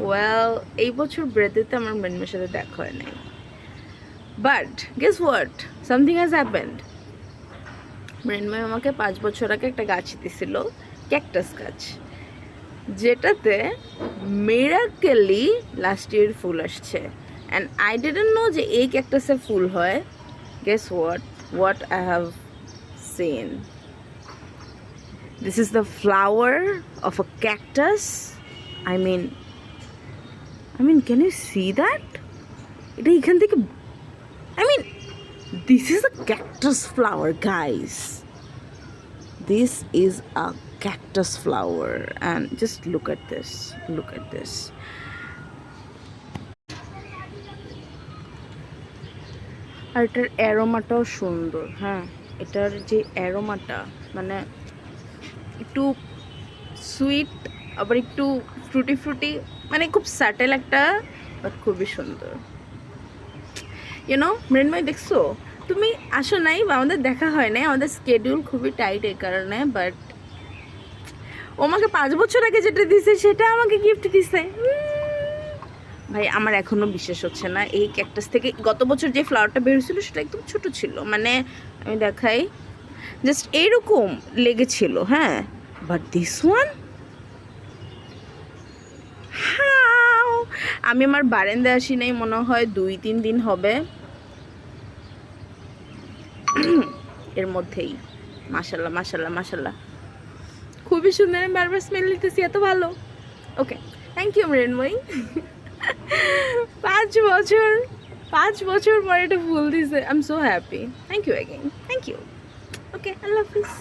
Well এই বছর ব্রেথেতে আমার মৃন্ময়ের সাথে দেখা হয় নাই, but guess what, something has happened. Mrinmoy আমাকে 5 বছর আগে একটা গাছ দিছিল, ক্যাকটাস গাছ, যেটাতে মিরাকেলি লাস্ট ইয়ার ফুল আসছে। অ্যান্ড আই ডিডন্ট নো যে এই ক্যাকটাসে ফুল হয়। Guess what I have seen, this is the flower of a cactus. I mean, can you see that? এটা এখান থেকে, I mean, this is a cactus flower, guys. This is a cactus flower, and just look at this. Look at this. আর এটার অ্যারোমাটাও সুন্দর। হ্যাঁ, এটার যে অ্যারোমাটা মানে একটু সুইট, আবার একটু ফ্রুটি ফ্রুটি, মানে খুব স্যাটেল একটা, বাট খুবই সুন্দর। ইউনো মৃন্ময়, দেখছো তুমি আসো নাই বা আমাদের দেখা হয় নাই, আমাদের স্কেডিউল খুবই টাইট এই কারণে, বাট ও আমাকে 5 বছর আগে যেটা দিছে সেটা আমাকে গিফট দিছে। ভাই আমার এখনও বিশ্বাস হচ্ছে না, এই ক্যাকটাস থেকে গত বছর যে ফ্লাওয়ারটা বেরিয়েছিল সেটা একদম ছোট ছিল, মানে আমি দেখাই, জাস্ট এইরকম লেগেছিল। হ্যাঁ, বাট দিস ওয়ান, আমি আমার বারান্দায় আসি নাই মনে হয় 2-3 দিন হবে, এর মধ্যেই মাশাল্লাহ মাশাল্লাহ মাশাল্লাহ খুবই সুন্দর। আমি বারবার স্মেল নিতেছি, এত ভালো। ওকে, থ্যাংক ইউ মৃন্ময়ী। 5 বছর পরে একটা ফুল দিছে, I am so happy. Thank you again, thank you. Okay, আল্লাহ হাফিজ।